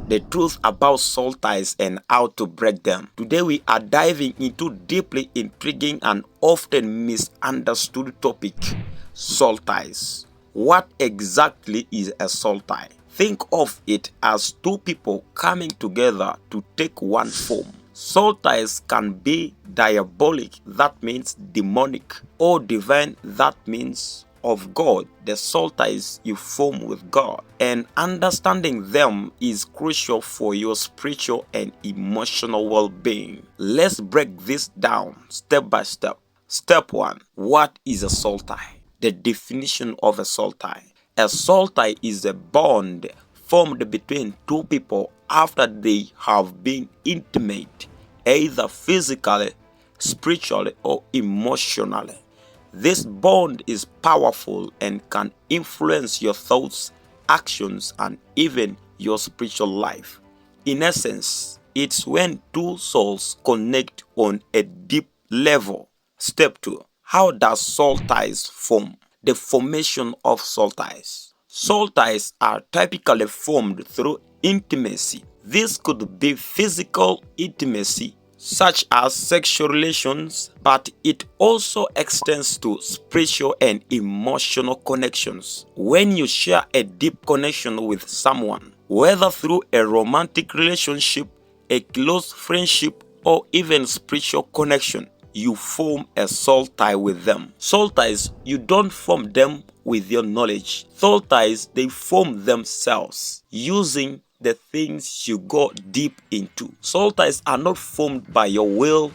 the truth about soul ties and how to break them. Today we are diving into deeply intriguing and often misunderstood topic, soul ties. What exactly is a soul tie? Think of it as two people coming together to take one form. Soul ties can be diabolic, that means demonic, or divine, that means of God, the soul ties you form with God. And understanding them is crucial for your spiritual and emotional well-being. Let's break this down step by step. Step 1. What is a soul tie? The definition of a soul tie. A soul tie is a bond formed between two people after they have been intimate, either physically, spiritually, or emotionally. This bond is powerful and can influence your thoughts, actions, and even your spiritual life. In essence, it's when two souls connect on a deep level. Step 2. How does soul ties form? The formation of soul ties. Soul ties are typically formed through intimacy. This could be physical intimacy, such as sexual relations, but it also extends to spiritual and emotional connections. When you share a deep connection with someone, whether through a romantic relationship, a close friendship, or even spiritual connection, you form a soul tie with them. Soul ties, you don't form them with your knowledge. Soul ties, they form themselves using the things you go deep into. Soul ties are not formed by your will,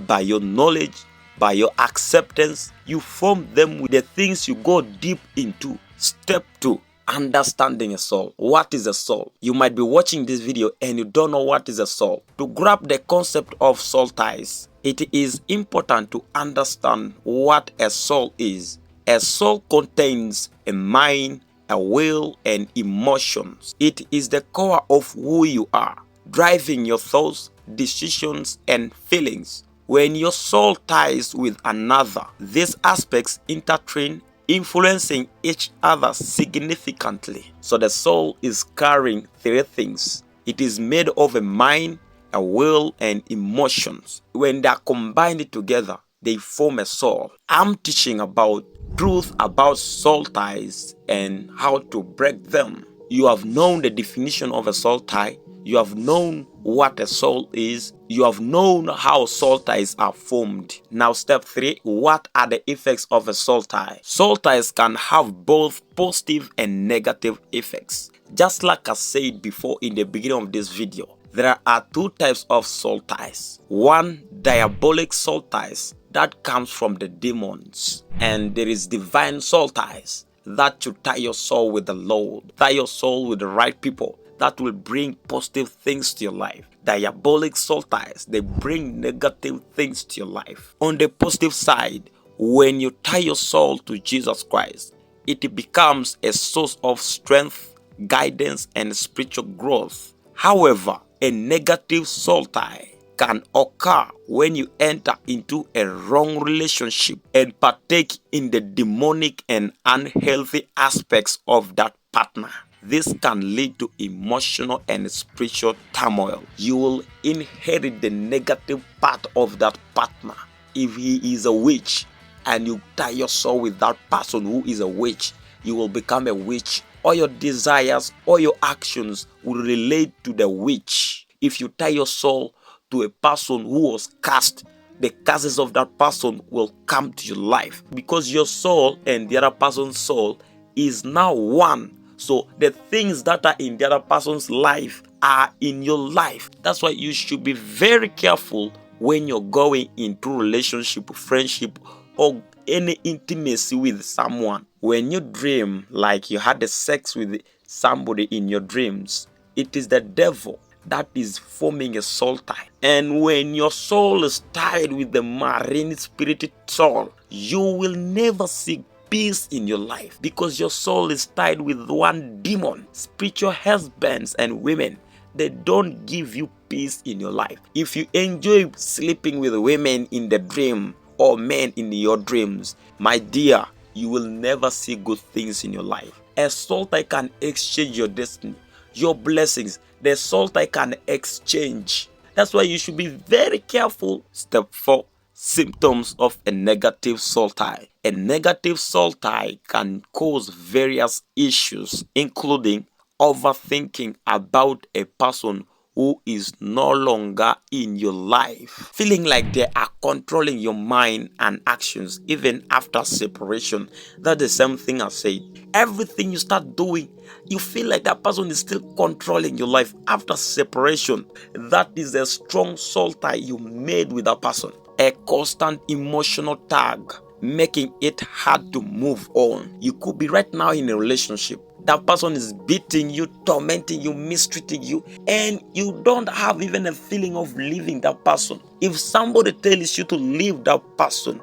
by your knowledge, by your acceptance. You form them with the things you go deep into. Step 2. Understanding a soul. What is a soul? You might be watching this video and you don't know what is a soul. To grab the concept of soul ties, it is important to understand what a soul is. A soul contains a mind, a will, and emotions. It is the core of who you are, driving your thoughts, decisions, and feelings. When your soul ties with another, these aspects intertwine, influencing each other significantly. So the soul is carrying three things. It is made of a mind, a will, and emotions. When they are combined together, they form a soul. I'm teaching about truth about soul ties and how to break them. You have known the definition of a soul tie. You have known what a soul is. You have known how soul ties are formed. Now step 3, what are the effects of a soul tie? Soul ties can have both positive and negative effects. Just like I said before in the beginning of this video, there are two types of soul ties. One, diabolic soul ties that comes from the demons. And there is divine soul ties that you tie your soul with the Lord, tie your soul with the right people that will bring positive things to your life. Diabolic soul ties, they bring negative things to your life. On the positive side, when you tie your soul to Jesus Christ, it becomes a source of strength, guidance, and spiritual growth. However, a negative soul tie can occur when you enter into a wrong relationship and partake in the demonic and unhealthy aspects of that partner. This can lead to emotional and spiritual turmoil. You will inherit the negative part of that partner. If he is a witch and you tie your soul with that person who is a witch, you will become a witch. All your desires, all your actions will relate to the witch. If you tie your soul to a person who was cursed, the curses of that person will come to your life because your soul and the other person's soul is now one. So the things that are in the other person's life are in your life. That's why you should be very careful when you're going into relationship, friendship, or any intimacy with someone. When you dream like you had the sex with somebody in your dreams, it is the devil that is forming a soul tie. And when your soul is tied with the marine spirited soul, you will never see peace in your life because your soul is tied with one demon. Spiritual husbands and women, they don't give you peace in your life. If you enjoy sleeping with women in the dream or men in your dreams, my dear, you will never see good things in your life. A soul tie can exchange your destiny, your blessings, the soul tie can exchange. That's why you should be very careful. Step 4. Symptoms of a negative soul tie. A negative soul tie can cause various issues, including overthinking about a person who is no longer in your life, feeling like they are controlling your mind and actions even after separation. That's the same thing I said. Everything you start doing, you feel like that person is still controlling your life after separation. That is a strong soul tie you made with that person. A constant emotional tag, making it hard to move on. You could be right now in a relationship. That person is beating you, tormenting you, mistreating you, and you don't have even a feeling of leaving that person. If somebody tells you to leave that person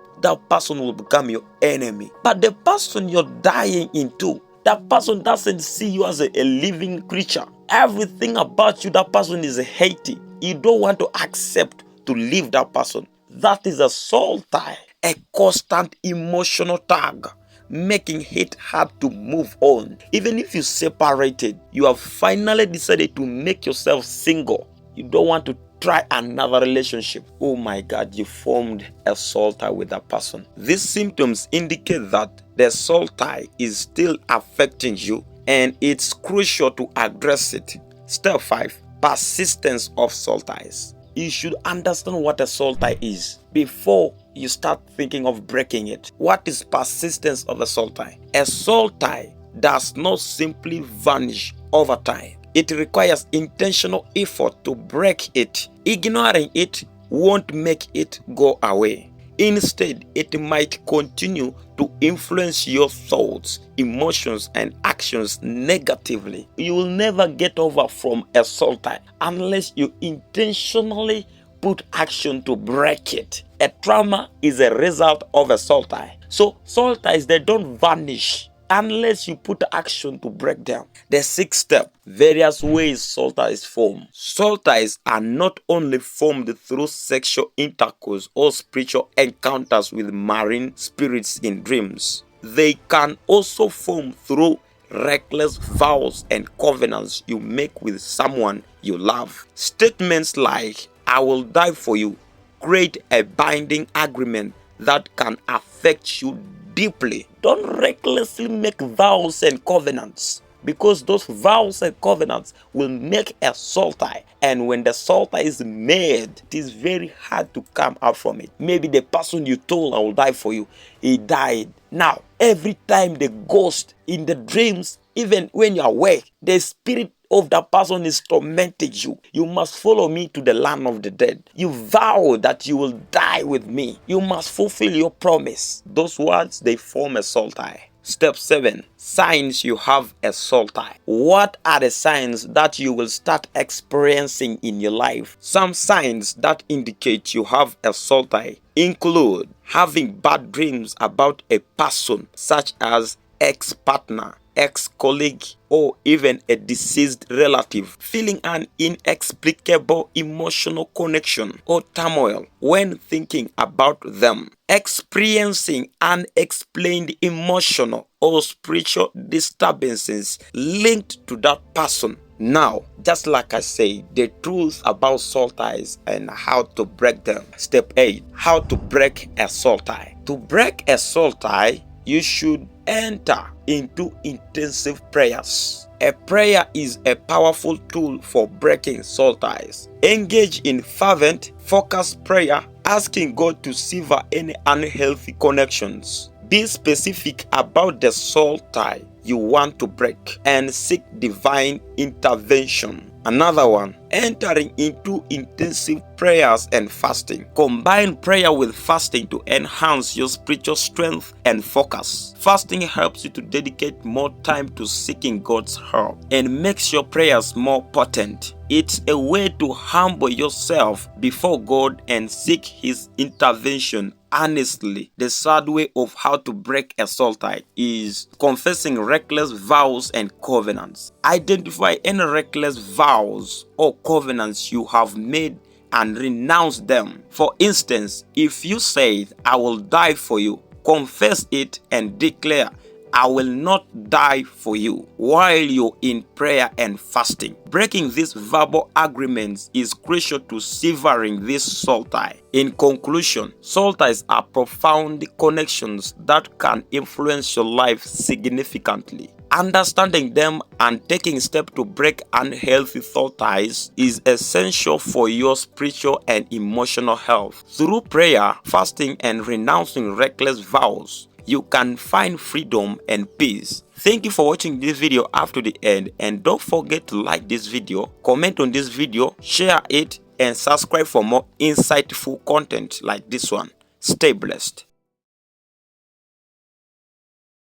will become your enemy. But the person you're dying into, that person doesn't see you as a living creature. Everything about you, that person is hating. You don't want to accept to leave that person. That is a soul tie, a constant emotional tag, making it hard to move on. Even if you separated, you have finally decided to make yourself single. You don't want to try another relationship. Oh my God, you formed a soul tie with that person. These symptoms indicate that the soul tie is still affecting you, and it's crucial to address it. Step 5. Persistence of soul ties. You should understand what a soul tie is before you start thinking of breaking it. What is persistence of a soul tie? A soul tie does not simply vanish over time. It requires intentional effort to break it. Ignoring it won't make it go away. Instead, it might continue to influence your thoughts, emotions, and actions negatively. You will never get over from a soul tie unless you intentionally put action to break it. A trauma is a result of a soul tie. So soul ties, they don't vanish unless you put action to break them. The 6th step, various ways soul ties form. Soul ties are not only formed through sexual intercourse or spiritual encounters with marine spirits in dreams. They can also form through reckless vows and covenants you make with someone you love. Statements like, "I will die for you," create a binding agreement that can affect you deeply. Don't recklessly make vows and covenants, because those vows and covenants will make a soul tie. And when the soul tie is made, it is very hard to come out from it. Maybe the person you told, "I will die for you," he died. Now, every time the ghost in the dreams, even when you are awake, the spirit of that person is tormenting you. "You must follow me to the land of the dead. You vow that you will die with me. You must fulfill your promise." Those words, they form a soul tie. Step 7. Signs you have a soul tie. What are the signs that you will start experiencing in your life? Some signs that indicate you have a soul tie include having bad dreams about a person, such as ex-partner, ex-colleague, or even a deceased relative, feeling an inexplicable emotional connection or turmoil when thinking about them, experiencing unexplained emotional or spiritual disturbances linked to that person. Now, just like I said, the truth about soul ties and how to break them. Step 8. How to break a soul tie. To break a soul tie, you should enter into intensive prayers. A prayer is a powerful tool for breaking soul ties. Engage in fervent, focused prayer, asking God to sever any unhealthy connections. Be specific about the soul tie you want to break and seek divine intervention. Another one, entering into intensive prayers and fasting. Combine prayer with fasting to enhance your spiritual strength and focus. Fasting helps you to dedicate more time to seeking God's help and makes your prayers more potent. It's a way to humble yourself before God and seek His intervention honestly. The third way of how to break a soul tie is confessing reckless vows and covenants. Identify any reckless vows or covenants you have made and renounce them. For instance, if you said, "I will die for you," confess it and declare, I will not die for you while you're in prayer and fasting. Breaking these verbal agreements is crucial to severing this soul tie. In conclusion, soul ties are profound connections that can influence your life significantly. Understanding them and taking steps to break unhealthy soul ties is essential for your spiritual and emotional health. Through prayer, fasting, and renouncing reckless vows, you can find freedom and peace. Thank you for watching this video up to the end, and don't forget to like this video, comment on this video, share it, and subscribe for more insightful content like this one. Stay blessed.